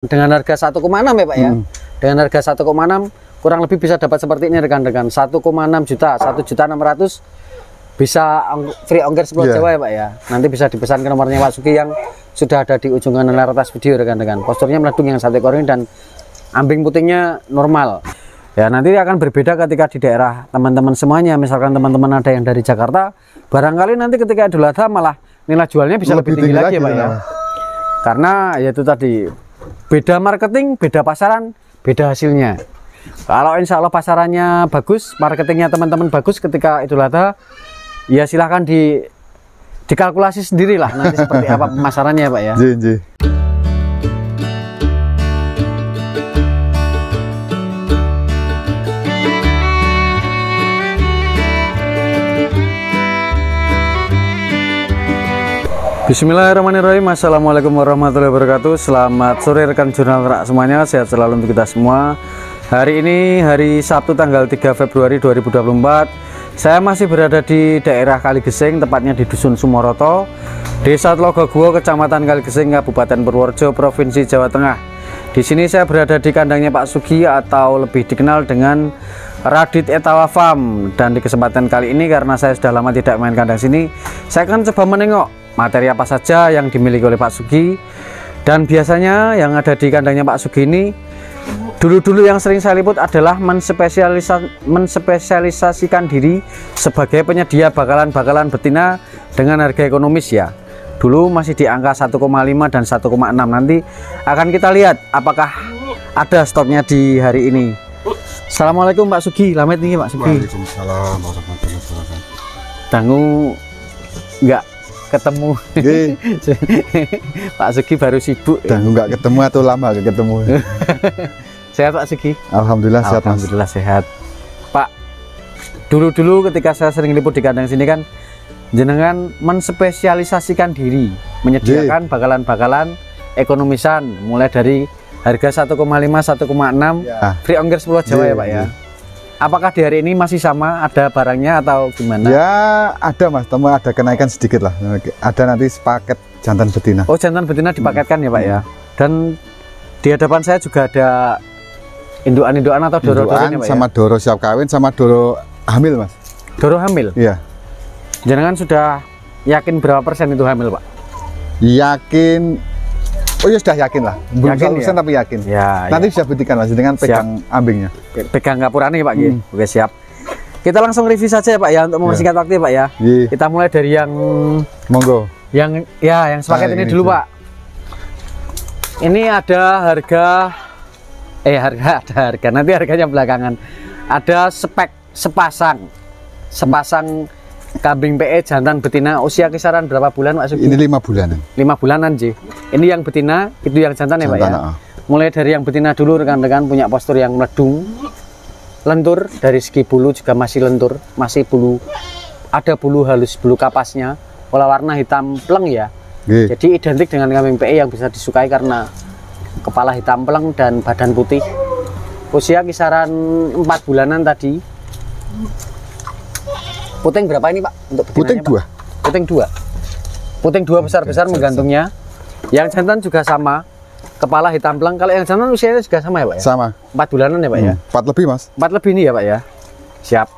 Dengan harga 1,6 ya Pak ya. Dengan harga 1,6 kurang lebih bisa dapat seperti ini rekan-rekan. 1,6 juta, 1.600.000 bisa free ongkir Pulau Jawa ya Pak ya. Nanti bisa dipesan ke nomornya Pak Sugi yang sudah ada di ujung kanan layar atas video rekan-rekan. Posturnya meledung yang satu ekor ini dan ambing putingnya normal. Ya nanti akan berbeda ketika di daerah teman-teman semuanya. Misalkan teman-teman ada yang dari Jakarta, barangkali nanti ketika Idul Adha malah nilai jualnya bisa lebih tinggi lagi ya Pak ya. Karena yaitu tadi beda marketing, beda pasaran, beda hasilnya. Kalau insya Allah pasarannya bagus, marketingnya teman-teman bagus ketika Idul Adha, ya silahkan dikalkulasi sendirilah nanti seperti apa pemasarannya ya Pak ya. Bismillahirrahmanirrahim. Assalamualaikum warahmatullahi wabarakatuh. Selamat sore rekan jurnal ternak semuanya. Sehat selalu untuk kita semua. Hari ini hari Sabtu tanggal 3 Februari 2024. Saya masih berada di daerah Kaligesing, tepatnya di Dusun Sumoroto, Desa Tlogoguwo, Kecamatan Kaligesing, Kabupaten Purworejo, Provinsi Jawa Tengah. Di sini saya berada di kandangnya Pak Sugi atau lebih dikenal dengan Radit Etawa Farm. Dan di kesempatan kali ini karena saya sudah lama tidak main kandang sini, saya akan coba menengok materi apa saja yang dimiliki oleh Pak Sugi. Dan biasanya yang ada di kandangnya Pak Sugi ini dulu-dulu yang sering saya liput adalah menspesialisasikan diri sebagai penyedia bakalan-bakalan betina dengan harga ekonomis ya. Dulu masih di angka 1,5 dan 1,6. Nanti akan kita lihat apakah ada stoknya di hari ini. Assalamualaikum Pak Sugi, lamet nih Pak Sugi. Waalaikumsalam warahmatullahi wabarakatuh. Dangu nggak ketemu. Pak Sugi baru sibuk. Dangu nggak ketemu atau lama nggak ketemu? Sehat Pak Sugi? Alhamdulillah sehat. Alhamdulillah sehat. Pak, dulu-dulu ketika saya sering liput di kandang sini kan, jenengan menspesialisasikan diri, menyediakan bakalan-bakalan ekonomisan, mulai dari harga 1,5, 1,6, ya. Free ongkir Pulau Jawa ya Pak ya. Apakah di hari ini masih sama, ada barangnya atau gimana? Ya ada Mas, teman ada kenaikan sedikit lah. Ada nanti sepaket jantan betina. Oh jantan betina dipaketkan ya Pak ya. Dan di hadapan saya juga ada indukan-indukan atau doro-doro ya Pak sama ya? Doro siap kawin sama doro hamil Mas. Doro hamil? Iya. Jangan sudah yakin berapa persen itu hamil Pak? Yakin. Oh ya sudah yakin lah, belum 100% ya? Tapi yakin. Ya, nanti ya. bisa buktikan Mas dengan pegang ambingnya. Pegang gapurane Pak. Oke siap. Kita langsung review saja ya Pak ya untuk mempersingkat waktu ya Pak ya. Kita mulai dari yang monggo. Yang sepaket ini dulu Pak. Ini ada harga nanti harganya belakangan. Ada sepasang kambing PE jantan betina usia kisaran berapa bulan Pak Sugi? Ini 5 bulanan. 5 bulanan Ji. Ini yang betina, itu yang jantan ya Pak ya. Mulai dari yang betina dulu rekan-rekan, punya postur yang meledung, lentur dari segi bulu juga masih lentur, masih bulu, ada bulu halus, bulu kapasnya, pola warna hitam pleng ya. Jadi identik dengan kambing PE yang bisa disukai karena kepala hitam pleng dan badan putih. Usia kisaran 4 bulanan tadi. Puting berapa ini Pak untuk betinanya? Puting 2. Puting 2 besar-besar menggantungnya. Yang jantan juga sama. Kepala hitam pleng. Kalau yang jantan usianya juga sama ya Pak ya? Sama. 4 bulanan ya Pak ya? 4 lebih Mas. 4 lebih nih ya Pak ya? Siap.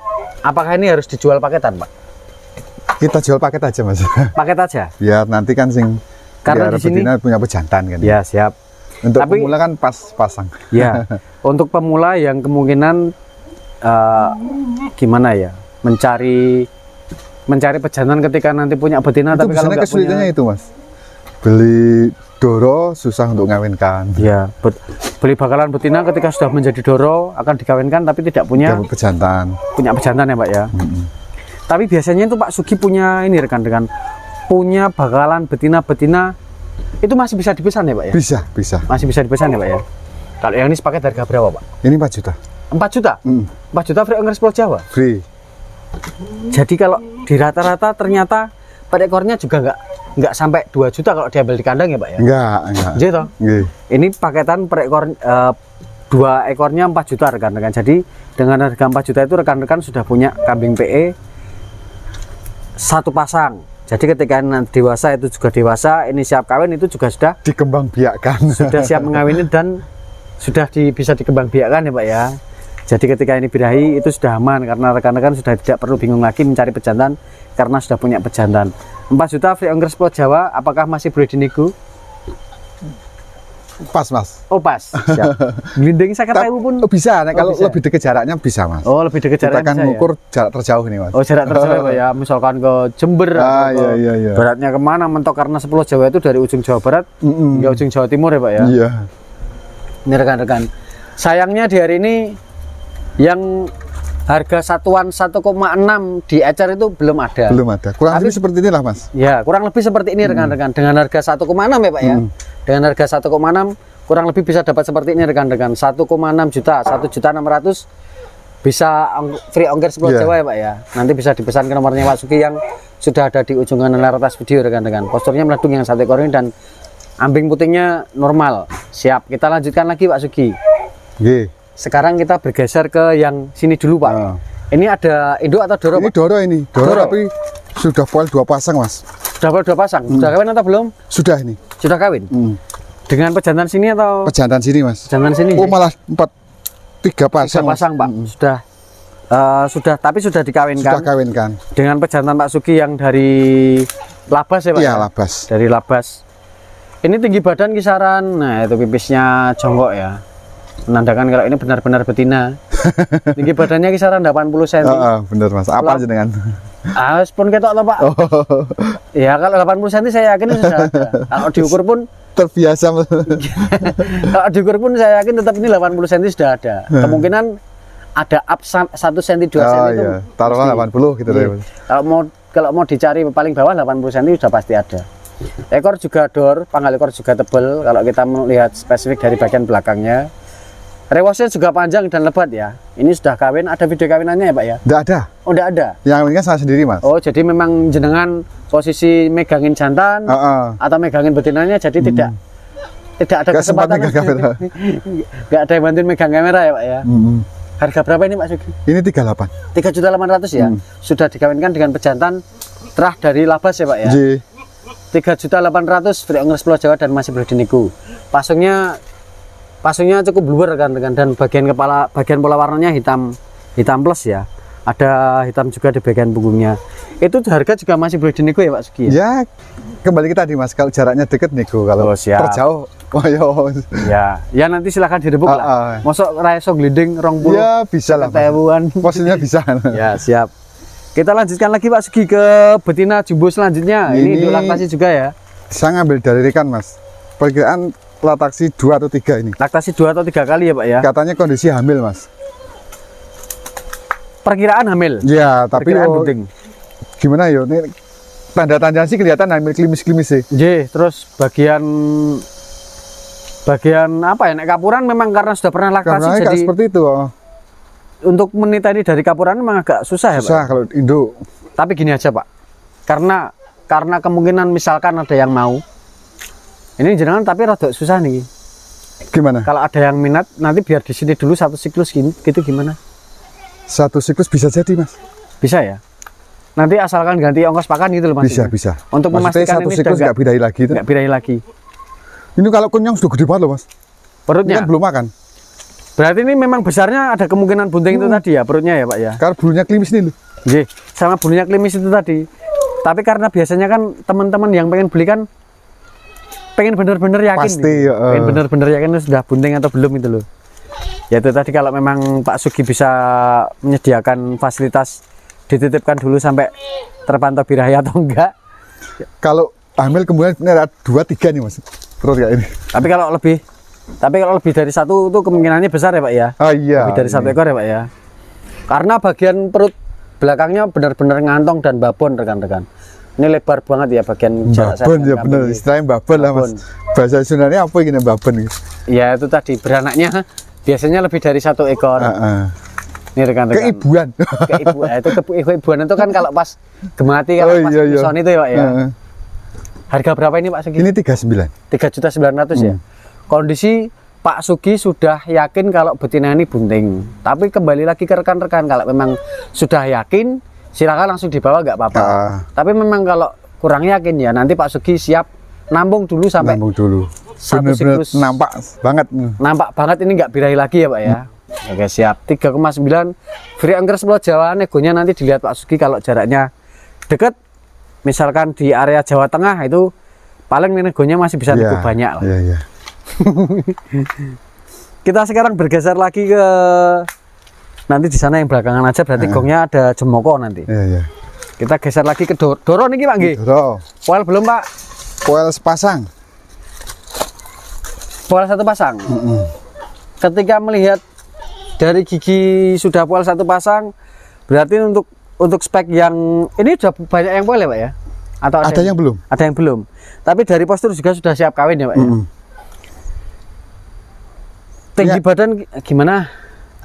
Apakah ini harus dijual paketan Pak? Kita jual paket aja Mas. Paket aja? Biar nanti kan karena di sini punya pejantan kan. Ya siap. Untuk pemula kan pasang. Ya. Untuk pemula yang kemungkinan gimana ya? Mencari pejantan ketika nanti punya betina, itu tapi kalau nggak kesulitannya itu Mas, beli doro susah untuk ngawinkan. Ya, beli bakalan betina ketika sudah menjadi doro akan dikawinkan tapi tidak punya pejantan. Punya pejantan ya Pak ya. Tapi biasanya itu Pak Sugi punya ini rekan-rekan, punya bakalan betina itu masih bisa dipesan ya Pak ya? Bisa. Masih bisa dipesan ya Pak ya. Kalau yang ini sepaket harga berapa Pak? Ini 4 juta. 4 juta? 4 juta free ongkir Pulau Jawa? Free. Jadi kalau di rata-rata ternyata per ekornya juga nggak sampai 2 juta kalau diambil di kandang ya Pak ya? Enggak. Gitu. Ini paketan per ekor 2 ekornya 4 juta rekan-rekan. Jadi dengan harga 4 juta itu rekan-rekan sudah punya kambing PE 1 pasang Jadi ketika nanti dewasa itu juga dewasa, ini siap kawin itu juga sudah dikembangbiakkan. Sudah siap mengawini dan sudah bisa dikembangbiakkan ya Pak ya. Jadi ketika ini birahi itu sudah aman karena rekan-rekan sudah tidak perlu bingung lagi mencari pejantan karena sudah punya pejantan. 4 juta free ongkir Pulau Jawa, apakah masih boleh dinego? Pas Mas. Oh pas, siap. Glinding 50.000 pun bisa, nah, kalau bisa. lebih dekat jaraknya bisa Mas. Oh lebih dekat jaraknya kita kan mengukur jarak terjauh nih Mas. Oh jarak terjauh ya, misalkan ke Jember atau ke iya. baratnya kemana, mentok karena Pulau Jawa itu dari ujung Jawa Barat hingga ujung Jawa Timur ya Pak ya. Iya. Ini rekan-rekan, sayangnya di hari ini yang harga satuan 1,6 di ecer itu belum ada. Belum ada. Kurang lebih seperti inilah Mas. Ya, kurang lebih seperti ini rekan-rekan. Dengan harga 1,6 ya Pak ya. Dengan harga 1,6 kurang lebih bisa dapat seperti ini rekan-rekan. 1,6 juta, 1.600.000 bisa free ongkir Pulau Jawa ya Pak ya. Nanti bisa dipesan ke nomornya Pak Sugi yang sudah ada di ujung layar atas video rekan-rekan. Posturnya meledung yang 1 ekor ini dan ambing putingnya normal. Siap. Kita lanjutkan lagi Pak Sugi. Sekarang kita bergeser ke yang sini dulu Pak. Ini ada induk atau doro? Ini Pak? Doro ini. Doro tapi sudah poil 2 pasang Mas. Sudah poil 2 pasang? Sudah kawin atau belum? Sudah ini. Sudah kawin? Dengan pejantan sini atau? Pejantan sini Mas. Pejantan sini? Oh malah 3 pasang. 3 pasang Pak. Sudah, tapi sudah dikawinkan. Sudah kawinkan. Dengan pejantan Pak Sugi yang dari Labas ya Pak? Iya Labas. Dari Labas. Ini tinggi badan kisaran, nah itu pipisnya jongkok ya. Menandakan kalau ini benar-benar betina. Tinggi badannya kisaran 80 cm. Bener Mas. Apa aja dengan? Pun ketok toh Pak. Ya kalau 80 cm saya yakin itu sudah ada. Kalau diukur pun terbiasa. Kalau diukur pun saya yakin tetap ini 80 cm sudah ada. Kemungkinan ada up 1 cm 2 cm itu. Iya. Taruhlah 80 gitu deh. Kalau mau dicari paling bawah 80 cm sudah pasti ada. Ekor juga dor, pangkal ekor juga tebal. Kalau kita melihat spesifik dari bagian belakangnya, rewosnya juga panjang dan lebat ya. Ini sudah kawin, ada video kawinannya ya Pak ya? Tidak ada. Oh tidak ada? Yang ini kan saya sendiri Mas. Oh jadi memang jenengan posisi megangin jantan atau megangin betinanya, jadi tidak ada kesempatan. Nggak ada yang bantuin megang kamera ya Pak ya? Harga berapa ini Pak Sugi? Ini 38. 3.800.000 ya? Sudah dikawinkan dengan pejantan terah dari Labas ya Pak ya? 3.800.000 free ongkir Pulau Jawa dan masih boleh dinego. Pasungnya cukup luar rekan-rekan, dan bagian pola warnanya hitam plus ya. Ada hitam juga di bagian punggungnya. Itu harga juga masih boleh dinego ya Pak Sugi? Ya, kembali ke tadi Mas, kalau jaraknya dekat nego, kalau terjauh ya nanti silahkan direbuk lah. Masuk raiso glinding 20. Ya bisa lah. Posisinya bisa. Ya siap. Kita lanjutkan lagi Pak Sugi ke betina jumbo selanjutnya. Ini induk laktasi juga ya? Saya ngambil dari rekan Mas. Perkiraan laktasi 2 atau 3 ini. Laktasi 2 atau 3 kali ya Pak ya? Katanya kondisi hamil Mas. Perkiraan hamil? Ya, tapi gimana ya? Ini tanda-tanda sih kelihatan hamil klimis-klimis sih. Terus bagian apa ya? Nek kapuran memang karena sudah pernah laktasi jadi seperti itu. Untuk menitani dari kapuran memang agak susah ya Pak? Susah kalau induk. Tapi gini aja Pak, karena kemungkinan misalkan ada yang mau, ini jenengan tapi rada susah nih. Gimana? Kalau ada yang minat, nanti biar di sini dulu 1 siklus gitu gimana? 1 siklus bisa jadi Mas. Bisa ya? Nanti asalkan ganti ongkos pakan gitu loh Mas. Bisa. Untuk memastikan 1 siklus nggak birahi lagi itu. Nggak birahi lagi. Ini kalau kenyang sudah gede banget loh Mas. Perutnya? Ini kan belum makan. Berarti ini memang besarnya ada kemungkinan bunting itu tadi ya, perutnya ya Pak ya? Karena bulunya klimis nih loh. Sama bulunya klimis itu tadi. Tapi karena biasanya kan teman-teman yang pengen beli kan pengen bener-bener yakin. Pasti. Pengen bener-bener yakin sudah bunting atau belum itu loh. Ya itu tadi, kalau memang Pak Sugi bisa menyediakan fasilitas dititipkan dulu sampai terpantau birahi atau enggak. Kalau hamil kemudian ada 2-3 nih Mas. Perut kayak ini. Tapi kalau lebih dari 1 itu kemungkinannya besar ya Pak ya? Iya. Lebih dari 1 ekor ya Pak ya? Karena bagian perut belakangnya benar-benar ngantong dan babon rekan-rekan. Ini lebar banget ya bagian jarak saya. Babon ya benar, istilahnya babon lah Mas. Bahasa Sundanya apa ini babon? Ya itu tadi, beranaknya biasanya lebih dari 1 ekor. Ini rekan-rekan. Keibuan. Keibuan itu kan kalau pas gemati, kalau pas pison itu ya Pak ya? Harga berapa ini Pak Sugi? Ini 39. 3.900.000 ya? Kondisi Pak Sugi sudah yakin kalau betina ini bunting. Tapi kembali lagi ke rekan-rekan, kalau memang sudah yakin silakan langsung dibawa, nggak apa-apa. Tapi memang kalau kurang yakin ya, nanti Pak Sugi siap nampung dulu sampai satu siklus. Nampak banget ini nggak birahi lagi ya Pak ya. Oke siap. 3,9 free ongkir Pulau Jawa. Negonya nanti dilihat Pak Sugi, kalau jaraknya deket misalkan di area Jawa Tengah itu paling negonya masih bisa nego banyak lah. Kita sekarang bergeser lagi ke nanti di sana yang belakangan aja, berarti gongnya ada jemoko nanti. Kita geser lagi ke Doro nih Pak nggih. Doro. Poel belum Pak? Poel sepasang. Poel satu pasang. Ketika melihat dari gigi sudah poel satu pasang, berarti untuk spek yang ini sudah banyak yang poel ya Pak ya? Atau ada yang belum? Ada yang belum. Tapi dari postur juga sudah siap kawin ya Pak ya? Tinggi badan gimana?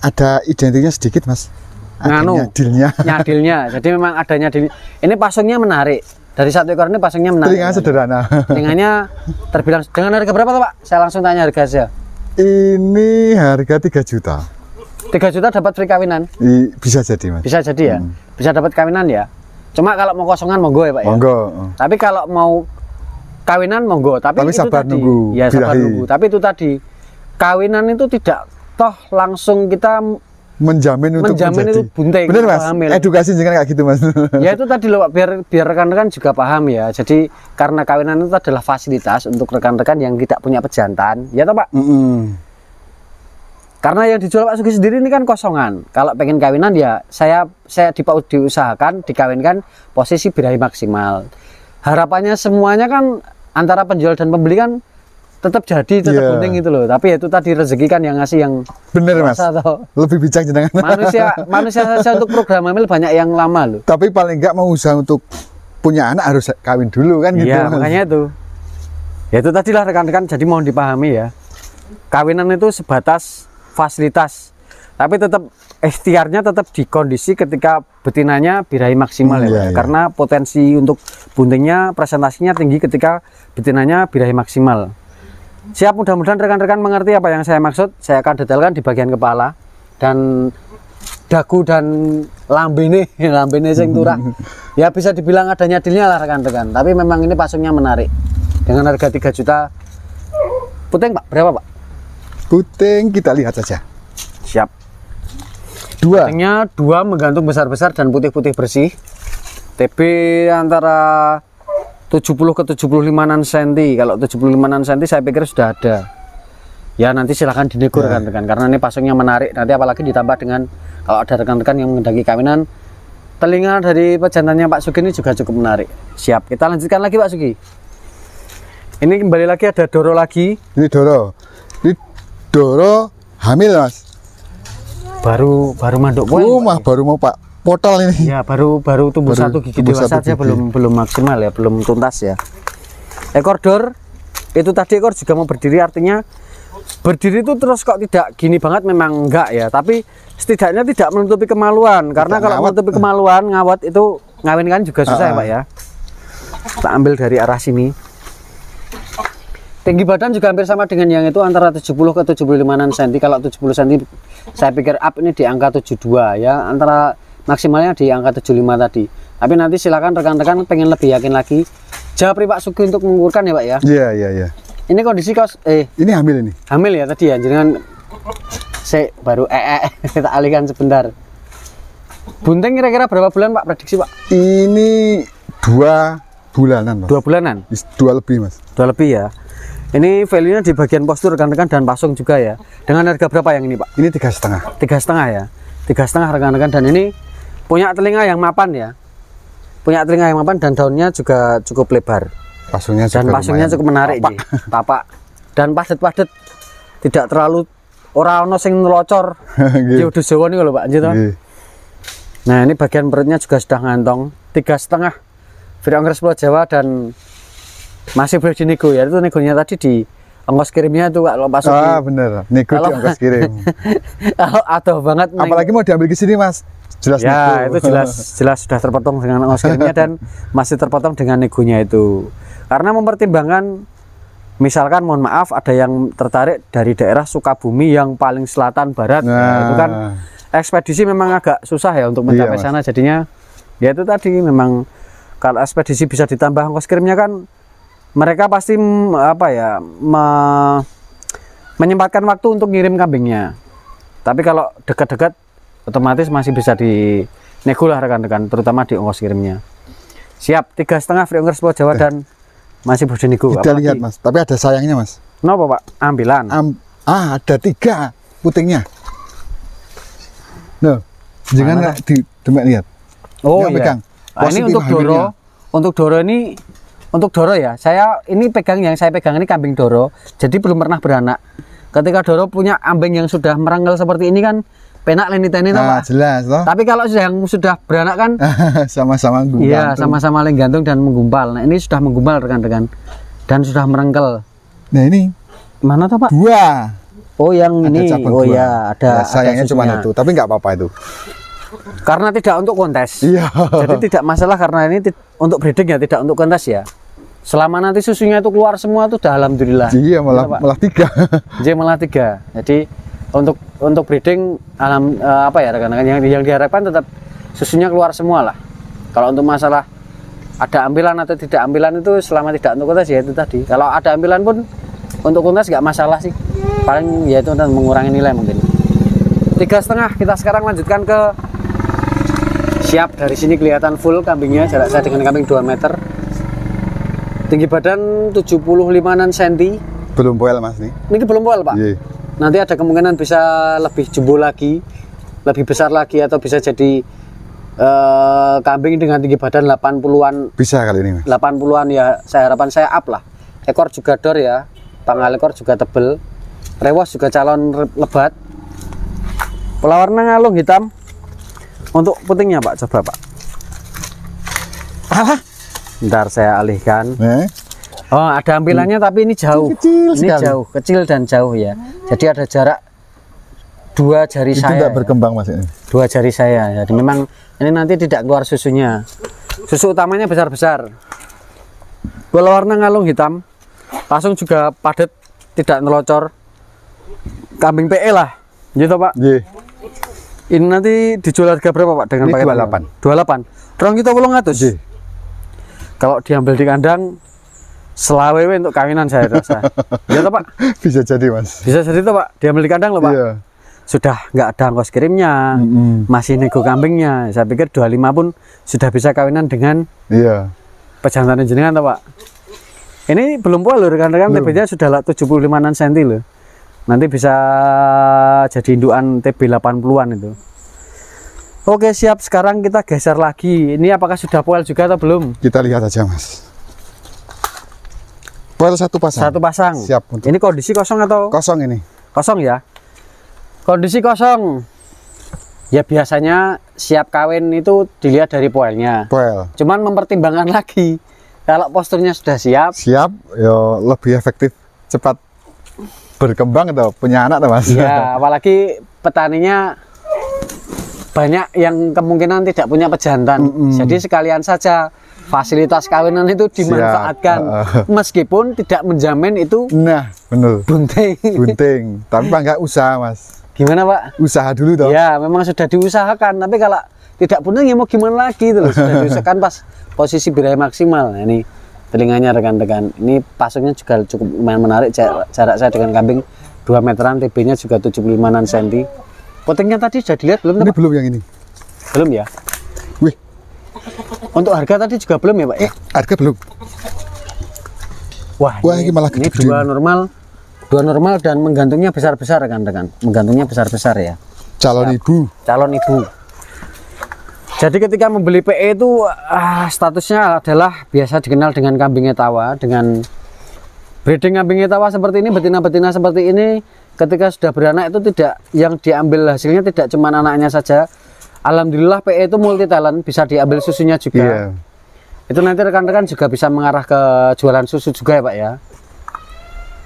Ada identiknya sedikit Mas. Nyadilnya. Jadi memang ada nyadil. Ini pasungnya menarik. Dari satu ekor ini pasungnya menarik. Telinganya sederhana. Telinganya terbilang dengan harga berapa tuh Pak? Saya langsung tanya harga saja. Ini harga 3 juta. 3 juta dapat free kawinan? Bisa jadi Mas. Bisa jadi ya? Bisa dapat kawinan ya? Cuma kalau mau kosongan monggo ya Pak ya? Monggo. Tapi kalau mau kawinan monggo. Tapi itu sabar tadi, nunggu. Ya sabar nunggu. Tapi itu tadi, kawinan itu tidak toh langsung kita menjamin itu bunting. Bener Mas, hamil. Edukasi jangan kayak gitu Mas. Ya itu tadi loh Pak, biar rekan-rekan juga paham ya. Jadi karena kawinan itu adalah fasilitas untuk rekan-rekan yang tidak punya pejantan, ya toh Pak? Karena yang dijual Pak Sugi sendiri ini kan kosongan. Kalau pengen kawinan ya saya diusahakan dikawinkan posisi birahi maksimal. Harapannya semuanya kan antara penjual dan pembeli kan tetap jadi, tetap bunting gitu loh. Tapi itu tadi rezeki kan yang ngasih yang bener Mas. Lebih bijak jenengan. Manusia saja untuk program hamil banyak yang lama loh. Tapi paling enggak mau usaha untuk punya anak harus kawin dulu kan gitu. Iya, makanya itu. Ya itu tadilah rekan-rekan, jadi mohon dipahami ya. Kawinan itu sebatas fasilitas. Tapi tetap ikhtiarnya tetap di kondisi ketika betinanya birahi maksimal ya. Karena potensi untuk buntingnya presentasinya tinggi ketika betinanya birahi maksimal. Siap, mudah-mudahan rekan-rekan mengerti apa yang saya maksud. Saya akan detailkan di bagian kepala dan dagu dan lambene sing turah. Ya bisa dibilang ada nyadilnya lah rekan-rekan. Tapi memang ini pasungnya menarik. Dengan harga 3 juta. Puting Pak, berapa Pak? Puting kita lihat saja. Siap. 2. Putingnya 2 menggantung besar-besar dan putih-putih bersih. TB antara 70 ke 75 cm. Kalau 75 cm saya pikir sudah ada. Ya nanti silahkan dinego rekan-rekan, karena ini pasungnya menarik. Nanti apalagi ditambah dengan kalau ada rekan-rekan yang menghendaki kawinan, telinga dari pejantannya Pak Sugi ini juga cukup menarik. Siap, kita lanjutkan lagi Pak Sugi. Ini kembali lagi ada Doro lagi. Ini Doro hamil Mas. Baru manduk poel. Baru mau Pak potol ini. Ya baru tumbuh satu gigi dewasa saja, belum maksimal ya, belum tuntas ya. Ekor Dor itu tadi ekor juga mau berdiri, artinya berdiri itu terus kok tidak gini banget memang enggak ya, tapi setidaknya tidak menutupi kemaluan, karena kalau menutupi kemaluan ngawat itu ngawinkan juga susah ya Pak ya. Kita ambil dari arah sini. Tinggi badan juga hampir sama dengan yang itu, antara 70 ke 75 cm. Kalau 70 cm saya pikir up ini di angka 72 ya, antara maksimalnya di angka 75 tadi. Tapi nanti silakan rekan-rekan pengen lebih yakin lagi, japri Pak Sugi untuk mengukurkan ya Pak ya. Iya. Ini kondisi ini hamil ini. Hamil ya tadi ya, jangan saya baru kita alihkan sebentar. Bunting kira-kira berapa bulan Pak prediksi Pak? Ini 2 bulanan Mas. 2 bulanan? 2 lebih Mas. 2 lebih ya. Ini value-nya di bagian postur rekan-rekan dan pasung juga ya. Dengan harga berapa yang ini Pak? Ini 3,5. 3,5 ya. 3,5 rekan-rekan, dan ini punya telinga yang mapan ya. Punya telinga yang mapan dan daunnya juga cukup lebar. Pasungnya cukup menarik nih. Tapak dan padet-padet. Tidak terlalu ono sing ngelocor. Di udah Jawa nih kalau Pak gitu. Nah, ini bagian perutnya juga sudah ngantong. 3,5 free ongkir Pulau Jawa dan masih boleh dinego ya. Itu negonya tadi di ongkos kirimnya itu kalau Pak Sugi. Bener, nego di ongkos kirim. Kalau atau banget apalagi mau diambil ke sini Mas, jelas ya nego. Itu jelas sudah terpotong dengan ongkos kirimnya dan masih terpotong dengan negonya itu. Karena mempertimbangkan misalkan mohon maaf ada yang tertarik dari daerah Sukabumi yang paling selatan barat, ya, itu kan ekspedisi memang agak susah ya untuk mencapai sana, jadinya ya itu tadi memang Kalau ekspedisi bisa ditambah ongkos kirimnya kan mereka pasti menyempatkan waktu untuk ngirim kambingnya. Tapi kalau dekat-dekat otomatis masih bisa dinego lah rekan-rekan, terutama di ongkos kirimnya. Siap, 3,5 free ongkir Pulau Jawa dan masih boleh nego. Kita lihat Mas, tapi ada sayangnya Mas. Kenapa Pak? Ambilan. Ada 3 putingnya. Nah, jangan di lihat. Oh iya. Pegang. Nah, ini untuk doro. Untuk doro ya. Saya ini saya pegang ini kambing doro. Jadi belum pernah beranak. Ketika doro punya ambing yang sudah merengkel seperti ini kan penak lenitene Pak. Jelas toh. Tapi kalau yang sudah beranak kan sama-sama menggantung. Iya, sama-sama gantung dan menggumpal. Nah, ini sudah menggumpal rekan-rekan dan sudah merengkel. Nah, ini mana tuh Pak? 2. Oh, yang ini. Oh ya, ada. Sayangnya cuma itu, tapi nggak apa-apa itu. Karena tidak untuk kontes. Iya. Jadi tidak masalah karena ini untuk breeding ya, tidak untuk kontes ya. Selama nanti susunya itu keluar semua itu udah alhamdulillah. Iya, malah 3. Jadi malah 3. Jadi untuk breeding ya rekan-rekan yang diharapkan tetap susunya keluar semua lah. Kalau untuk masalah ada ambilan atau tidak ambilan itu selama tidak untuk kontes ya itu tadi. Kalau ada ambilan pun untuk kontes nggak masalah sih. Paling ya itu mengurangi nilai mungkin. 3,5. Kita sekarang lanjutkan ke siap. Dari sini kelihatan full kambingnya, jarak saya dengan kambing 2 meter, tinggi badan 75 cm. Belum poel Mas nih. Ini belum poel Pak. Iya. Nanti ada kemungkinan bisa lebih jumbo lagi, lebih besar lagi, atau bisa jadi kambing dengan tinggi badan 80-an. Bisa kali ini Mas. 80-an ya, harapan saya up lah. Ekor juga dor ya, pangkal ekor juga tebel, rewas juga calon lebat. Pola warna ngalung hitam. Untuk putingnya Pak, coba Pak. Ntar saya alihkan. Oh, ada ambilannya tapi ini jauh. Ini jauh, kecil dan jauh ya. Jadi ada jarak 2 jari itu saya. Tidak berkembang Mas ini. 2 jari saya. Jadi memang ini nanti tidak keluar susunya. Susu utamanya besar-besar. Pola warna ngalung hitam. Langsung juga padat, tidak nelocor. Kambing PE lah. Gitu Pak. Iya. Ini nanti dijual harga berapa Pak dengan paket 28. 28. Rong kita 800. Kalau diambil di kandang selawe untuk kawinan saya rasa. Ya toh Pak? Bisa jadi Mas. Bisa jadi toh Pak, diambil di kandang loh Pak. Iya. Sudah nggak ada ongkos kirimnya, masih nego kambingnya. Saya pikir 25 pun sudah bisa kawinan dengan pejantan jenengan toh Pak. Ini belum poel loh rekan-rekan, TB-nya sudah 75 cm loh. Nanti bisa jadi indukan TB 80-an itu. Oke siap, sekarang kita geser lagi. Ini apakah sudah poel juga atau belum? Kita lihat aja Mas. Poel 1 pasang. 1 pasang. Siap. Untuk... Ini kondisi kosong atau? Kosong ini. Kosong ya. Kondisi kosong. Ya biasanya siap kawin itu dilihat dari poelnya. Poel. Cuman mempertimbangkan lagi. Kalau posturnya sudah siap. Siap, yo lebih efektif, cepat berkembang atau punya anak tuh Mas. Ya, apalagi petaninya banyak yang kemungkinan tidak punya pejantan. Jadi sekalian saja fasilitas kawinan itu dimanfaatkan. Meskipun tidak menjamin itu. Nah, benar. Bunting. Bunting. Tapi enggak usaha Mas. Gimana Pak? Usaha dulu toh. Ya, memang sudah diusahakan. Tapi kalau tidak bunting ya mau gimana lagi itu loh. Sudah diusahakan pas posisi birahi maksimal. Nah, ini telinganya rekan-rekan. Ini pasungnya juga cukup lumayan menarik. Jarak saya dengan kambing 2 meteran, TB-nya juga 75 cm. Putingnya tadi sudah dilihat belum? Ini belum yang ini. Belum ya? Wih. Untuk harga tadi juga belum ya Pak? Harga belum. Wah ini malah ini dua normal dan menggantungnya besar-besar rekan-rekan. Menggantungnya besar-besar ya. Calon ibu. Calon ibu. Jadi ketika membeli PE itu statusnya adalah biasa dikenal dengan kambing etawa, dengan breeding kambing etawa seperti ini, betina-betina seperti ini. Ketika sudah beranak itu tidak, yang diambil hasilnya tidak cuma anaknya saja. Alhamdulillah PE itu multi talent, bisa diambil susunya juga. Itu nanti rekan-rekan juga bisa mengarah ke jualan susu juga ya Pak ya.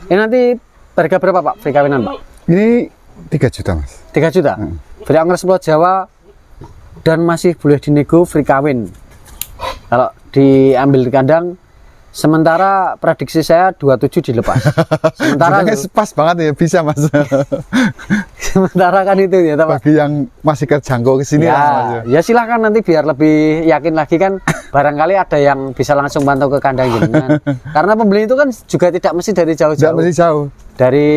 Ini nanti harga berapa Pak free kawinan Pak? Ini 3 juta Mas. 3 juta? Free ongkir Pulau Jawa dan masih boleh dinego free kawin. Kalau diambil di kandang, sementara prediksi saya 27 dilepas. Sementara pas banget ya bisa Mas. sementara kan itu ya Pak. Bagi yang masih terjangkau ke sini ya, ya silahkan nanti biar lebih yakin lagi kan. Barangkali ada yang bisa langsung pantau ke kandang jenengan. Karena pembeli itu kan juga tidak mesti dari jauh-jauh. Tidak mesti jauh. Dari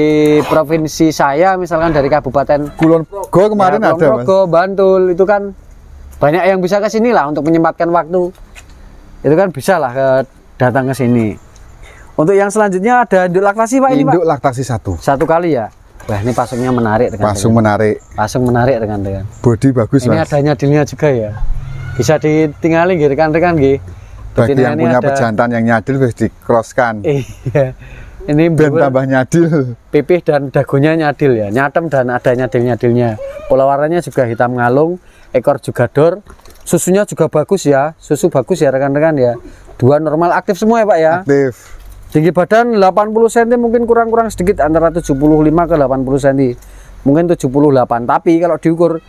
provinsi saya misalkan dari Kabupaten Kulon Progo kemarin ya, ada Mas. Bantul itu kan banyak yang bisa ke sini lah untuk menyempatkan waktu. Itu kan bisa lah datang ke sini. Untuk yang selanjutnya ada induk laktasi Pak ini Pak. Induk laktasi satu kali ya. Wah ini pasungnya menarik Pasung menarik. Pasung menarik dengan. Bodi bagus ini Mas. Ini ada nyadilnya juga ya. Bisa ditinggali gitu rekan-rekan gitu. Bagi yang punya pejantan yang nyadil bisa dikroskan. Iya. Ini dan tambah nyadil. Pipih dan dagunya nyadil ya. Nyatem dan ada nyadil-nyadilnya. Pola warnanya juga hitam ngalung, ekor juga dor. Susunya juga bagus ya. Susu bagus ya rekan-rekan ya. Dua normal aktif semua ya Pak ya. Aktif. Tinggi badan 80 cm mungkin kurang-kurang sedikit antara 75 ke 80 cm. Mungkin 78. Tapi kalau diukur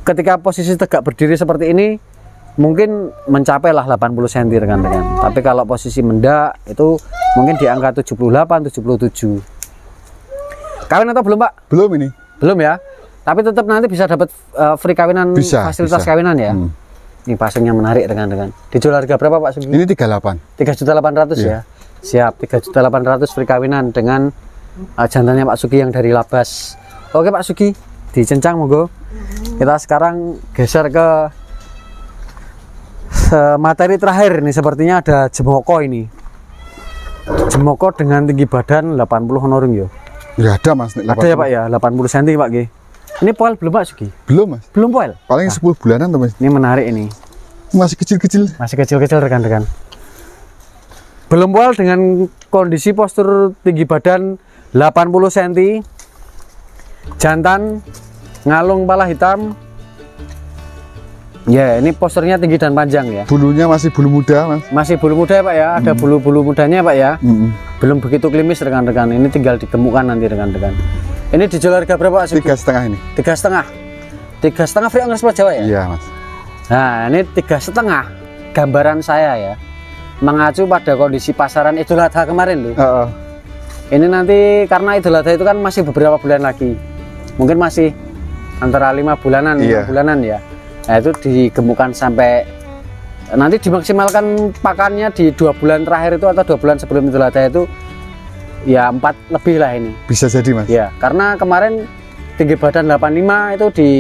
ketika posisi tegak berdiri seperti ini mungkin mencapai lah 80 cm rekan-rekan. Tapi kalau posisi mendak itu mungkin di angka 78 77. Kawin atau belum Pak? Belum ini. Belum ya. Tapi tetap nanti bisa dapat free kawinan, fasilitas kawinan ya. Ini pasungnya menarik rekan-rekan. Dijual harga berapa Pak Sugi? Ini 38. 3.800.000 ya. Siap, 3.800.000 free kawinan dengan jantannya Pak Sugi yang dari Labas. Oke Pak Sugi, dicencang monggo. Kita sekarang geser ke materi terakhir nih, sepertinya ada jemoko ini. Jemoko dengan tinggi badan 80 honorung yo. Ya ada Mas. 80. Ada ya Pak ya, 80 cm Pak G. Ini poil belum Pak Sugi? Belum Mas. Belum poil? Paling 10 bulanan tuh Mas. Ini menarik ini. Masih kecil-kecil. Masih kecil-kecil rekan-rekan. Belum poil dengan kondisi postur tinggi badan 80 cm. Jantan ngalung pala hitam. Ya, ini posturnya tinggi dan panjang ya. Bulunya masih bulu muda Mas. Masih bulu muda ya Pak ya. Ada bulu-bulu mudanya Pak ya. Belum begitu klimis rekan-rekan. Ini tinggal digemukkan nanti rekan-rekan. Ini dijual harga berapa Pak? 3,5 ini. 3,5. 3,5 free ongkos Jawa ya? Iya Mas. Nah ini 3,5 gambaran saya ya, mengacu pada kondisi pasaran Idul Adha kemarin loh. Ini nanti karena Idul Adha itu kan masih beberapa bulan lagi, mungkin masih antara 5 bulanan, 5 bulanan ya. Nah itu digemukkan sampai nanti dimaksimalkan pakannya di 2 bulan terakhir itu atau 2 bulan sebelum Idul Adha itu ya 4 lebih lah ini. Bisa jadi Mas. Ya karena kemarin tinggi badan 85 itu di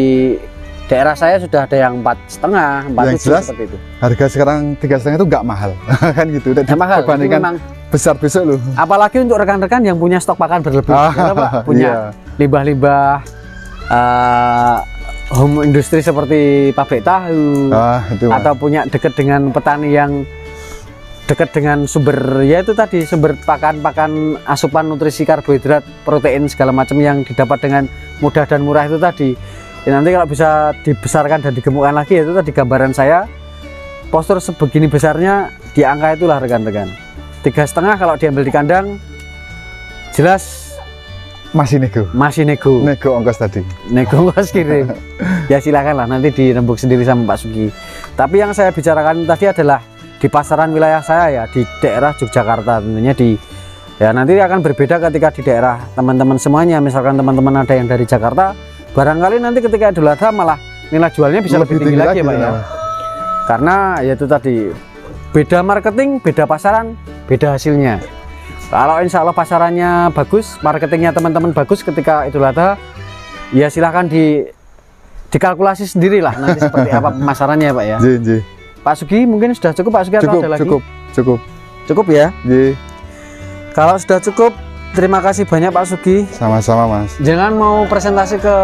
daerah saya sudah ada yang 4,5, 4,7 seperti itu. Harga sekarang 3,5 itu nggak mahal kan gitu. Dan mahal. Perbandingan besar besok loh. Apalagi untuk rekan-rekan yang punya stok pakan berlebih, ya, Pak? Punya limbah-limbah home industri seperti pabrik tahu, itu, atau punya dekat dengan petani yang dekat dengan sumber, ya itu tadi sumber pakan asupan nutrisi karbohidrat protein segala macam yang didapat dengan mudah dan murah itu tadi ya, nanti kalau bisa dibesarkan dan digemukkan lagi itu tadi gambaran saya postur sebegini besarnya di angka itulah rekan-rekan. 3,5 kalau diambil di kandang jelas masih nego ongkos tadi, nego ongkos kirim. Ya silakan lah nanti dirembuk sendiri sama Pak Sugi. Tapi yang saya bicarakan tadi adalah di pasaran wilayah saya ya, di daerah Yogyakarta tentunya ya nanti akan berbeda ketika di daerah teman-teman semuanya. Misalkan teman-teman ada yang dari Jakarta, barangkali nanti ketika Idul Adha malah nilai jualnya bisa lebih tinggi lagi Pak ya. Karena ya itu tadi beda marketing, beda pasaran, beda hasilnya. Kalau insya Allah pasarannya bagus, marketingnya teman-teman bagus ketika Idul Adha, ya silahkan dikalkulasi sendirilah nanti seperti apa pemasarannya Pak ya. Pak Sugi mungkin sudah cukup Pak Sugi atau ada lagi? Cukup ya. Kalau sudah cukup, terima kasih banyak Pak Sugi. Sama-sama Mas. Jangan mau presentasi ke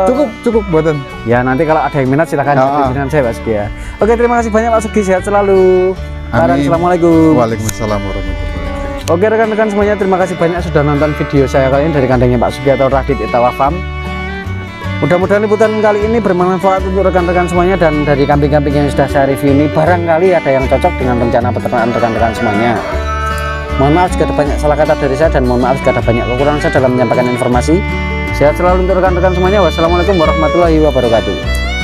cukup buatan. Ya nanti kalau ada yang minat silahkan dengan saya Pak Sugi ya. Oke, terima kasih banyak Pak Sugi, sehat selalu. Assalamualaikum. Waalaikumsalam warahmatullahi wabarakatuh. Oke rekan-rekan semuanya, terima kasih banyak sudah nonton video saya kali ini dari kandangnya Pak Sugi atau Radit Itawa Farm. Mudah-mudahan liputan kali ini bermanfaat untuk rekan-rekan semuanya, dan dari kambing-kambing yang sudah saya review ini barangkali ada yang cocok dengan rencana peternakan rekan-rekan semuanya. Mohon maaf jika ada banyak salah kata dari saya, dan mohon maaf jika ada banyak kekurangan saya dalam menyampaikan informasi. Sehat selalu untuk rekan-rekan semuanya. Wassalamualaikum warahmatullahi wabarakatuh.